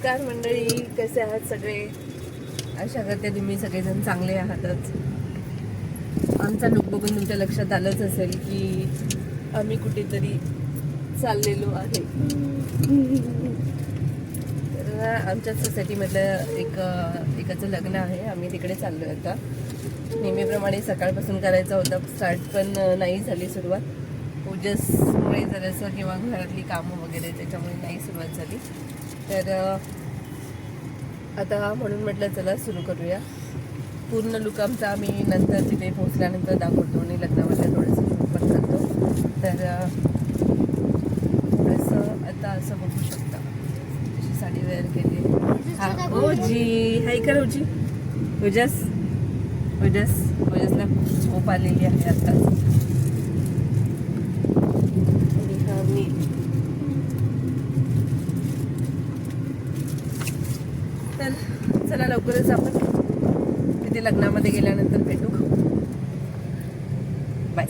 नमस्कार मंडळी, कसे आहात सगळे? आशा करते तुम्ही सगळेजण चांगले आहातच. आमचा लुक बघून तुमच्या लक्षात आलंच असेल की आम्ही कुठेतरी चाललेलो आहे. तर आमच्या सोसायटीमधलं एकाचं लग्न आहे. आम्ही तिकडे चाललो आता. नेहमीप्रमाणे सकाळपासून करायचा होता स्टार्ट, पण नाही झाली सुरुवात. ओजसमुळे जरासं किंवा घरातली कामं वगैरे त्याच्यामुळे नाही सुरुवात झाली. तर आता म्हणून म्हटलं चला सुरू करूया. पूर्ण लुक आमचा आम्ही नंतर तिथे पोहोचल्यानंतर दाखवतो आणि लग्नामध्ये थोडंसं शूट पण करतो. तर थोडंसं आता असं बघू शकता, अशी साडी वेअर केली. हा ओजी, हाय कर ओजी. ओजसला झोप आलेली आहे आत्ताच. तर चला लवकरच आपण तिथे लग्नामध्ये गेल्यानंतर भेटू. बाय.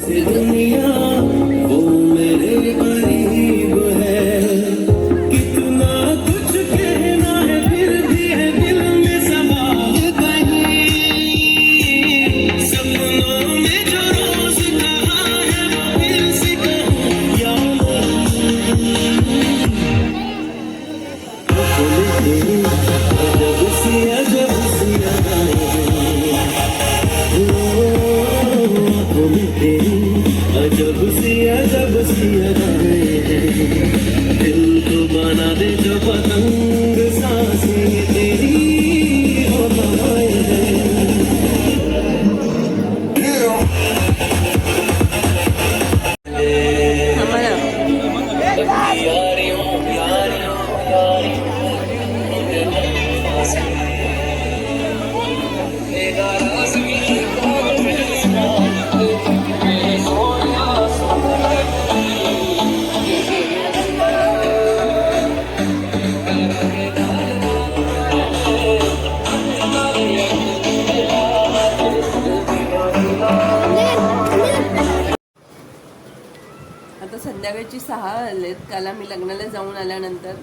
आता संध्याकाळची 6 वाजलेत. काल आम्ही लग्नाला जाऊन आल्यानंतर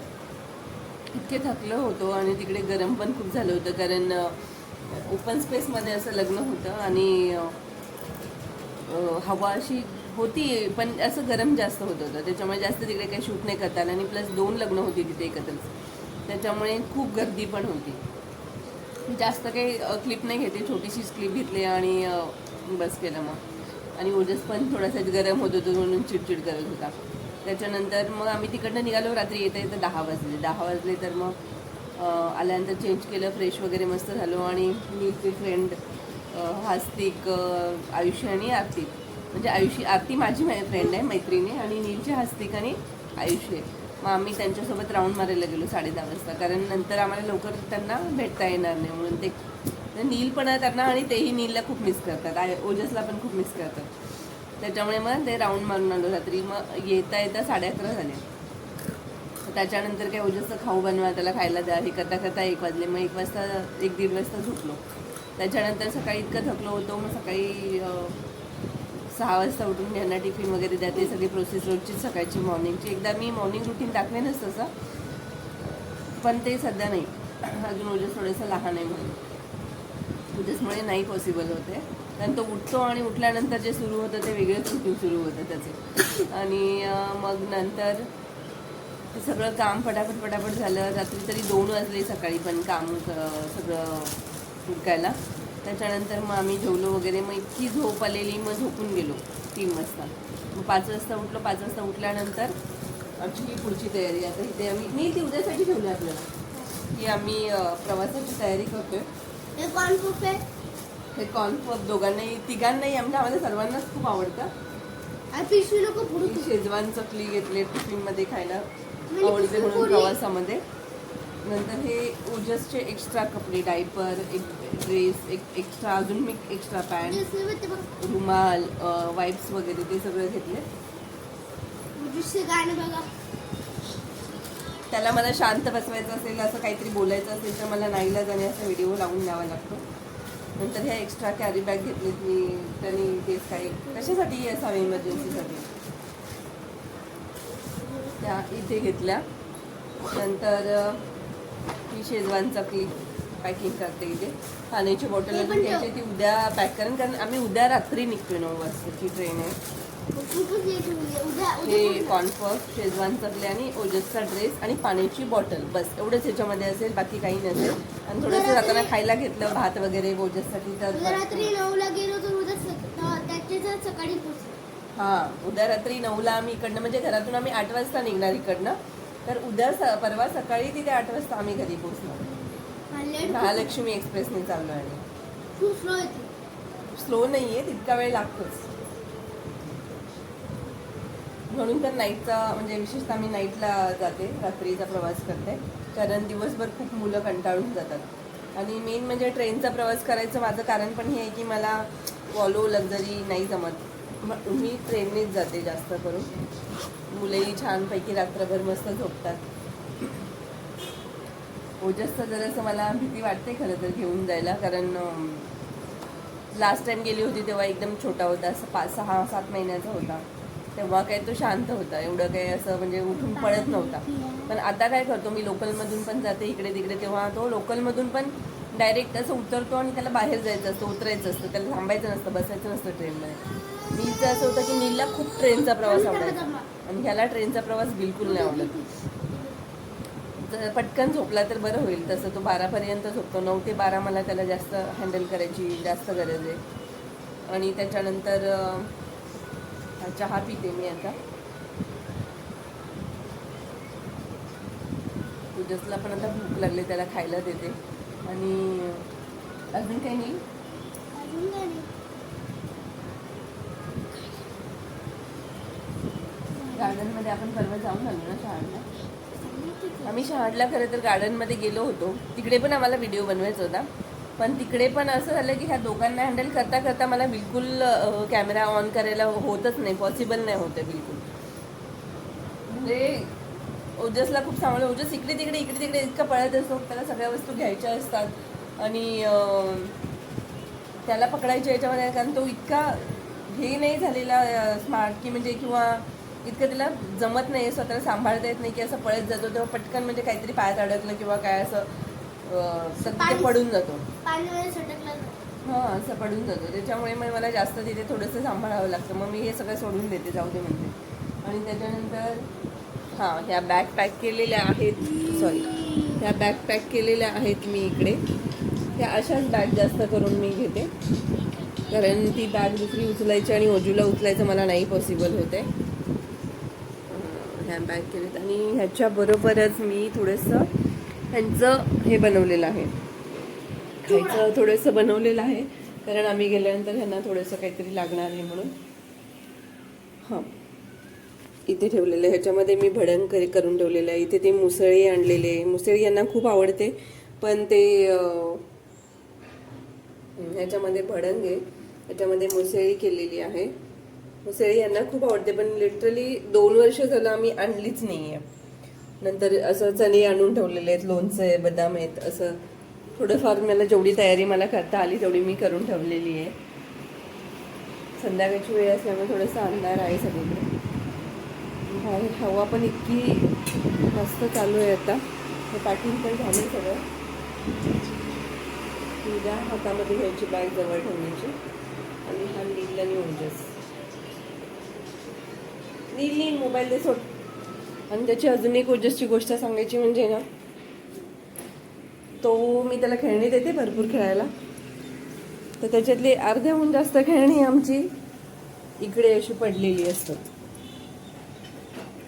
इतके थकलो होतो आणि तिकडे गरम पण खूप झालं होतं, कारण ओपन स्पेसमध्ये असं लग्न होतं आणि हवा अशी होती, पण असं गरम जास्त होत होतं. त्याच्यामुळे जास्त तिकडे काही शूट नाही करता आलं आणि प्लस 2 लग्न होती तिथे एकत्रच, त्याच्यामुळे खूप गर्दी पण होती. जास्त काही क्लिप नाही घेतली, छोटीशीच क्लिप घेतली आणि बस केलं मग. आणि ओजस पण थोडासा गरम होत होतो म्हणून चिडचिड करत होता. त्याच्यानंतर मग आम्ही तिकडनं निघालो. रात्री येता 10 वाजले. तर मग आल्यानंतर चेंज केलं, फ्रेश वगैरे मस्त झालो आणि नीलची फ्रेंड हास्तिक, आयुषी आणि आरती, म्हणजे आरती माझी फ्रेंड आहे, मैत्रिणी, आणि नीलची हास्तिक आणि आयुषी आहे. मग आम्ही त्यांच्यासोबत राऊंड मारायला गेलो 10:30 वाजता, कारण नंतर आम्हाला लवकर त्यांना भेटता येणार नाही म्हणून. ते नील पण त्यांना, आणि तेही नीलला खूप मिस करतात, ओजसला पण खूप मिस करतात. त्याच्यामुळे मग ते राऊंड मारून आलो रात्री. मग येता 11:30 झाले. त्याच्यानंतर काय ओजसचं खाऊ बनवा, त्याला खायला द्या, हे करता करता 1 वाजले. मग 1-1:30 वाजता झोपलो. त्याच्यानंतर सकाळी इतकं थकलो होतो, मग सकाळी 6 वाजता उठून यांना टिफिन वगैरे द्या, ते सगळी प्रोसेस रोजची सकाळची मॉर्निंगची. एकदा मी मॉर्निंग रुटीन दाखवेनच तसं, पण ते सध्या नाही, अजून ओजस थोडंसं लहान आहे म्हणून ओजसमुळे नाही पॉसिबल होते. कारण तो उठतो आणि उठल्यानंतर जे सुरू होतं ते वेगळंच रुटीन सुरू होतं त्याचे. आणि मग नंतर ते सगळं काम फटाफट झालं. रात्री तरी 2 वाजले सकाळी पण काम सगळं उरकायला. त्याच्यानंतर मग आम्ही जेवलो वगैरे. मग इतकी झोप आलेली, मग झोपून गेलो 3 वाजता. मग 5 वाजता उठलो. 5 वाजता उठल्यानंतर आमची ही पुढची तयारी. आता इथे आम्ही ती उद्यासाठी ठेवली आपल्याला, की आम्ही प्रवासाची तयारी करतोय. हे कॉर्नपॉप दोघांनाही, तिघांनाही, आम्हाला सर्वांनाच खूप आवडतं. शेजवान चकली घेतले टिफिनमध्ये खायला, आवडते म्हणून प्रवासामध्ये. नंतर हे ओजसचे एक्स्ट्रा कपडे, डायपर, एक ड्रेस, एक एक्स्ट्रा, अजून मी एक्स्ट्रा पॅन्ट, रुमाल, वाईप्स वगैरे ते सगळं घेतले. त्याला मला शांत बसवायचं असेल, असं काहीतरी बोलायचं असेल तर मला नाईलाजाने असा व्हिडिओ लावून द्यावा लागतो. नंतर ह्या एक्स्ट्रा कॅरी बॅग घेतलीत मी, त्यांनी ते काही कशासाठी असावे, इमर्जन्सीसाठी, त्या इथे घेतल्या. नंतर ही शेजवान चकली पॅकिंग करते इथे. पाण्याची बॉटल अजून घ्यायची ती उद्या पॅक करेन, कारण आम्ही उद्या रात्री निघतोय 9 वाजताची ट्रेन आहे. हे कॉर्नफॉक्स, शेजवान चकली आणि ओजसचा ड्रेस आणि पाण्याची बॉटल, बस एवढंच ह्याच्यामध्ये असेल, बाकी काही नसेल. आणि थोडंसं जाताना खायला घेतलं भात वगैरे ओजससाठी. तर रात्री 9ला गेलो तर उद्या सकाळी पोहोचलो. हां, उद्या रात्री 9ला आम्ही इकडनं, म्हणजे घरातून आम्ही 8 वाजता निघणार इकडनं, तर उद्या परवा सकाळी तिथे 8 वाजता आम्ही घरी पोहोचणार. महालक्ष्मी एक्सप्रेसने चाललो आहे. खूप स्लो आहे, स्लो नाही आहे, तितका वेळ लागतोच. म्हणून तर नाईटचा, म्हणजे विशेषतः मी नाईटला जाते, रात्रीचा प्रवास करते, कारण दिवसभर खूप मुलं कंटाळून जातात. आणि मेन म्हणजे ट्रेनचा प्रवास करायचं माझं कारण पण हे आहे की मला वॉल्वो लक्झरी नाही जमत. मी ट्रेननेच जाते जास्त करून. मुलंही छानपैकी रात्रभर मस्त झोपतात. ओजसचं जरासं मला भीती वाटते खरं तर घेऊन जायला, कारण लास्ट टाइम गेली होती तेव्हा एकदम छोटा होता, असं 5-6-7 महिन्याचा होता. तेव्हा काय तो शांत होता, एवढं काही असं म्हणजे उठून पळत नव्हता. पण आता काय करतो, मी लोकलमधून पण जाते इकडे तिकडे, तेव्हा तो लोकलमधून पण डायरेक्ट असं उतरतो आणि त्याला बाहेर जायचं असतं, उतरायचं असतं, त्याला थांबायचं नसतं, बसायचं नसतं ट्रेनमध्ये. नीलचं असं होतं की नीलला खूप ट्रेनचा प्रवास आवडायचा आणि ह्याला ट्रेनचा प्रवास बिलकुल नाही आवडत. जर पटकन झोपला तर बरं होईल, तसं तो 12पर्यंत झोपतो. 9 ते 12 मला त्याला जास्त हँडल करायची जास्त गरज आहे. आणि त्याच्यानंतर चहा पिते मी आता. पूजसला पण आता भूक लागली, त्याला खायला देते. आणि अजून काही नाही. गार्डनमध्ये आपण परवा जाऊन आलो ना शहाडला. आम्ही शहाडला खरं तर गार्डनमध्ये गेलो होतो, तिकडे पण आम्हाला व्हिडिओ बनवायचा होता. पण तिकडे पण असं झालं की ह्या दोघांना हँडल करता करता मला बिलकुल कॅमेरा ऑन करायला होतच नाही, पॉसिबल नाही होतं बिलकुल. म्हणजे ओजसला खूप सांभाळलं. ओजस इकडे तिकडे इतका पळत असतो, त्याला सगळ्या वस्तू घ्यायच्या असतात आणि त्याला पकडायच्या याच्यामध्ये, कारण तो इतका हे नाही झालेला स्मार्ट की म्हणजे, किंवा इतकं त्याला जमत नाही, स्वतःला सांभाळता येत नाही की असं पळत जातो तेव्हा पटकन म्हणजे काहीतरी पायात अडकलं किंवा काय असं ते पडून जातो. हां, असं पडून जातो. त्याच्यामुळे मग मला जास्त तिथे थोडंसं सांभाळावं लागतं. मग मी हे सगळं सोडून देते, जाऊ दे म्हणते. आणि त्याच्यानंतर ह्या बॅग पॅक केलेल्या आहेत, ह्या बॅग पॅक केलेल्या आहेत मी इकडे. ह्या अशाच बॅग जास्त करून मी घेते, कारण ती बॅग दुसरी उचलायची आणि ओजूला उचलायचं मला नाही पॉसिबल होते. ह्या बॅग केलेत आणि ह्याच्याबरोबरच मी थोडंसं ह्यांचं हे बनवलेलं आहे, खायचं थोडंसं बनवलेलं आहे, कारण आम्ही गेल्यानंतर ह्यांना थोडंसं काहीतरी लागणार आहे म्हणून. हां, इथे ठेवलेलं आहे. ह्याच्यामध्ये मी भडंग करून ठेवलेलं आहे. इथे ते मुसळी आणलेले, मुसळी यांना खूप आवडते, पण ते ह्याच्यामध्ये भडंग आहे, ह्याच्यामध्ये मुसळी केलेली आहे. मुसळी यांना खूप आवडते, पण लिटरली 2 वर्ष झालं आम्ही आणलीच नाही आहे. नंतर असं चणे आणून ठेवलेले आहेत, लोणचं आहे, बदाम आहेत, असं थोडंफार मला जेवढी तयारी मला करता आली तेवढी मी करून ठेवलेली आहे. संध्याकाळची वेळ असल्यामुळे थोडंसं अंधार आहे सगळीकडे. हवा पण इतकी मस्त चालू आहे आता. हे पॅकिंग पण झालं सगळं. उद्या हातामध्ये घ्यायची बॅग जवळ ठेवण्याची. आणि हा नील आणि ओजस. नील मोबाईल दे सोड. आणि त्याची अजून एक ओजसची गोष्ट सांगायची म्हणजे ना, तो मी त्याला खेळणी देते भरपूर खेळायला, तर त्याच्यातली अर्ध्याहून जास्त खेळणी आमची इकडे अशी पडलेली असतात.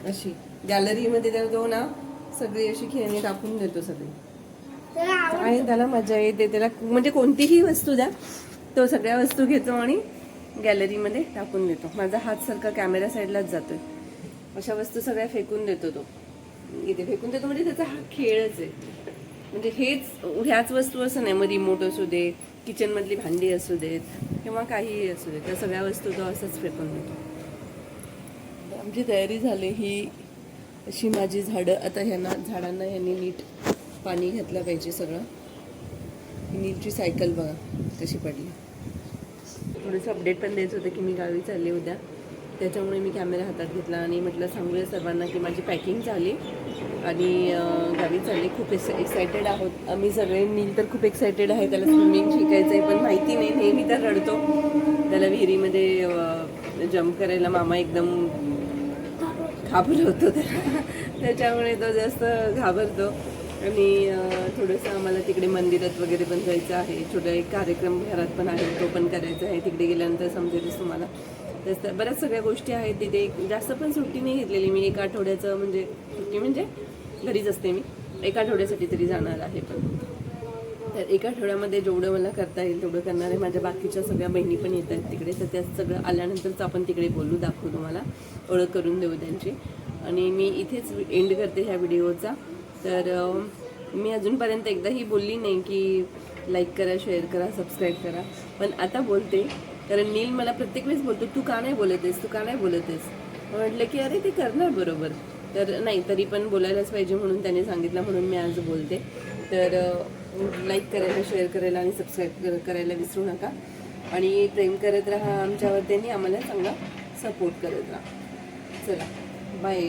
अशी गॅलरीमध्ये तो ना सगळी अशी खेळणी टाकून देतो सगळी. काय त्याला मजा येते, त्याला म्हणजे कोणतीही वस्तू द्या तो सगळ्या वस्तू घेतो आणि गॅलरीमध्ये टाकून देतो. माझा हात सारखा कॅमेरा साईडलाच जातोय. अशा वस्तू सगळ्या फेकून देतो तो. इथे फेकून देतो म्हणजे त्याचा हा खेळच आहे. म्हणजे ह्याच वस्तू असं नाही, मग रिमोट असू दे, किचनमधली भांडी असू देत किंवा काहीही असू दे, त्या सगळ्या वस्तू तो असंच फेकून देतो. आमची तयारी झाली. ही अशी माझी झाडं. आता झाडांना ह्यांनी नीट पाणी घातलं पाहिजे सगळं. नीटची सायकल बघा कशी पडली. थोडंसं अपडेट पण द्यायचं होतं की मी गावी चालले उद्या, त्याच्यामुळे मी कॅमेरा हातात घेतला आणि म्हटलं सांगूया सर्वांना की माझी पॅकिंग झाली आणि गावी चालली. खूप एक्सायटेड आहोत आम्ही सगळे. नील तर खूप एक्सायटेड आहे, त्याला स्विमिंग शिकायचं आहे, पण माहिती नाही, नेहमी तर रडतो. त्याला विहिरीमध्ये जम्प करायला मामा एकदम घाबरवतो त्याला, त्याच्यामुळे तो जास्त घाबरतो. आणि थोडंसं आम्हाला तिकडे मंदिरात वगैरे पण जायचं आहे. छोटा एक कार्यक्रम घरात पण आहे, तो पण करायचा आहे. तिकडे गेल्यानंतर समजेलच तुम्हाला. तर बऱ्याच सगळ्या गोष्टी आहेत तिथे. जास्त पण सुट्टी नाही घेतलेली मी. एक आठवड्याचं म्हणजे सुट्टी म्हणजे घरीच असते मी. एक आठवड्यासाठी तरी जाणार आहे. पण तर एका आठवड्यामध्ये जेवढं मला करता येईल तेवढं करणार आहे. माझ्या बाकीच्या सगळ्या बहिणी पण येत आहेत तिकडे, तर त्या सगळं आल्यानंतरच आपण तिकडे बोलू, दाखवू, तुम्हाला ओळख करून देऊ त्यांची. आणि मी इथेच एंड करते ह्या व्हिडिओचा. तर मी अजूनपर्यंत एकदाही बोलली नाही की लाईक करा, शेअर करा, सबस्क्राईब करा, पण आता बोलते. कारण नील मला प्रत्येक वेळेस बोलतो तू का नाही बोलत आहेस, तू का नाही बोलत आहेस. म्हटलं की अरे ते करणार बरोबर, तर नाही तरी पण बोलायलाच पाहिजे म्हणून त्याने सांगितलं, म्हणून मी आज बोलते. तर लाईक करायला, शेअर करायला आणि सबस्क्राईब करायला विसरू नका. आणि प्रेम करत राहा आमच्यावर, त्यांनी आम्हाला चांगला सपोर्ट करत राहा. चला बाय.